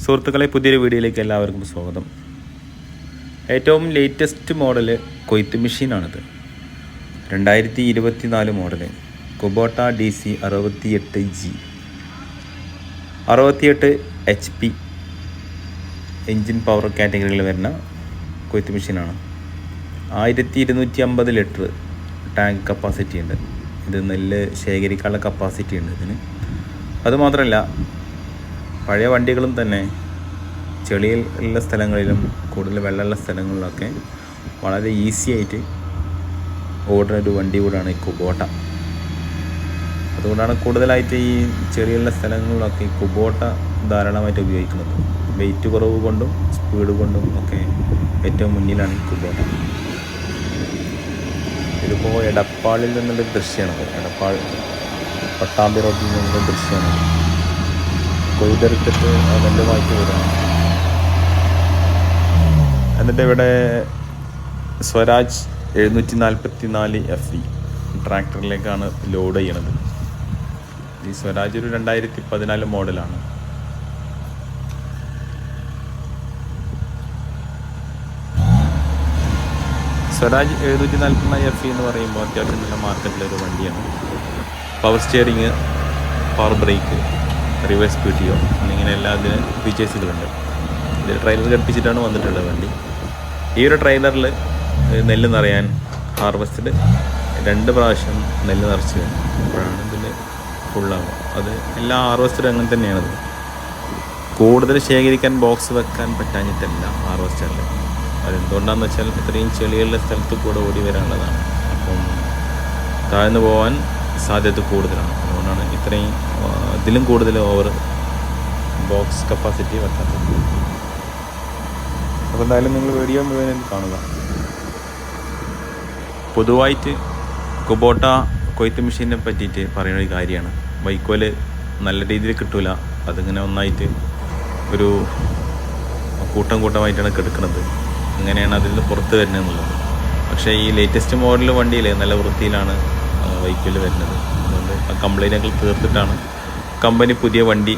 സുഹൃത്തുക്കളെ, പുതിയൊരു വീഡിയോയിലേക്ക് എല്ലാവർക്കും സ്വാഗതം. ഏറ്റവും ലേറ്റസ്റ്റ് മോഡൽ കൊയ്ത്ത് മെഷീനാണിത്. 2024 model Kubota DC 68G 68 HP engine power കാറ്റഗറിയിൽ വരുന്ന കൊയ്ത്ത് മെഷീനാണ്. 1250 ലിറ്റർ ടാങ്ക് കപ്പാസിറ്റി ഉണ്ട്. ഇത് നെല്ല് ശേഖരിക്കാനുള്ള കപ്പാസിറ്റി ഉണ്ട് ഇതിന്. അതുമാത്രമല്ല, പഴയ വണ്ടികളും തന്നെ ചെളിയിൽ ഉള്ള സ്ഥലങ്ങളിലും കൂടുതൽ വെള്ളമുള്ള സ്ഥലങ്ങളിലൊക്കെ വളരെ ഈസി ആയിട്ട് ഓടുന്ന ഒരു വണ്ടി കൂടാണ് ഈ കുബോട്ട. അതുകൊണ്ടാണ് കൂടുതലായിട്ട് ഈ ചെളിയുള്ള സ്ഥലങ്ങളിലൊക്കെ ഈ കുബോട്ട ധാരാളമായിട്ട് ഉപയോഗിക്കുന്നത്. വെയിറ്റ് കുറവ് കൊണ്ടും സ്പീഡ് കൊണ്ടും ഒക്കെ ഏറ്റവും മുന്നിലാണ് ഈ കുബോട്ട. ഇതിപ്പോൾ എടപ്പാളിൽ നിന്നുള്ളൊരു ദൃശ്യമാണത്. എടപ്പാൾ പട്ടാമ്പി റോഡിൽ നിന്നുള്ള ദൃശ്യമാണത്. കൊയ്തെടുത്തിട്ട് നെല്ലുമായിട്ട് വരികയാണ്. എന്നിട്ട് ഇവിടെ സ്വരാജ് 744 FE ട്രാക്ടറിലേക്കാണ് ലോഡ് ചെയ്യണത്. ഈ സ്വരാജ് ഒരു 2014 മോഡലാണ്. സ്വരാജ് 744 FE എന്ന് പറയുമ്പോൾ അത്യാവശ്യം നല്ല മാർക്കറ്റിലൊരു വണ്ടിയാണ്. Power steering, power break, reverse PTO എന്നിങ്ങനെ എല്ലാ ഇതിന് ഫീച്ചേഴ്സുകളുണ്ട്. ഇതിൽ ട്രെയിലർ ഘടിപ്പിച്ചിട്ടാണ് വന്നിട്ടുള്ളത് വണ്ടി. ഈ ഒരു ട്രെയിലറിൽ നെല്ല് നിറയാൻ ഹാർവസ്റ്റിൽ 2 പ്രാവശ്യം നെല്ല് നിറച്ച് വേണം. അപ്പോഴാണ് ഇതിൽ ഫുള്ളാവുക. അത് എല്ലാ ഹാർവസ്റ്ററും അങ്ങനെ തന്നെയാണത്. കൂടുതൽ ശേഖരിക്കാൻ ബോക്സ് വെക്കാൻ പറ്റാഞ്ഞിട്ടല്ല ഹാർവസ്റ്ററിൽ. അതെന്തുകൊണ്ടാണെന്ന് വെച്ചാൽ ഇത്രയും ചെളിയുള്ള സ്ഥലത്ത് കൂടെ ഓടി വരാനുള്ളതാണ്. അപ്പം താഴ്ന്നു പോകാൻ സാധ്യത കൂടുതലാണ്. അതുകൊണ്ടാണ് ഇത്രയും ഇതിലും കൂടുതൽ ഓവർ ബോക്സ് കപ്പാസിറ്റി വെക്കാത്തത്. അപ്പോൾ എന്തായാലും നിങ്ങൾ വീഡിയോ മുഴുവൻ കാണുക. പൊതുവായിട്ട് കുബോട്ട കൊയ്ത്ത് മെഷീനെ പറ്റിയിട്ട് പറയുന്ന ഒരു കാര്യമാണ്. വൈക്കോല് നല്ല രീതിയിൽ കിട്ടില്ല. അതിങ്ങനെ ഒന്നായിട്ട് ഒരു കൂട്ടമായിട്ടാണ് കിടക്കുന്നത്. അങ്ങനെയാണ് അതിൽ നിന്ന് പുറത്ത് വരുന്നത് എന്നുള്ളത്. പക്ഷേ ഈ ലേറ്റസ്റ്റ് മോഡൽ വണ്ടിയിൽ നല്ല വൃത്തിയിലാണ് വൈക്കോല് വരുന്നത്. അതുകൊണ്ട് ആ കംപ്ലൈൻറ്റുകൾ തീർത്തിട്ടാണ് കമ്പനി പുതിയ വണ്ടി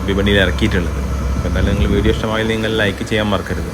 വിപണിയിൽ ഇറക്കിയിട്ടുള്ളത്. അപ്പോൾ എന്തായാലും നിങ്ങൾ വീഡിയോ ഇഷ്ടമായാൽ നിങ്ങൾ ലൈക്ക് ചെയ്യാൻ മറക്കരുത്.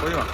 പോയി വാ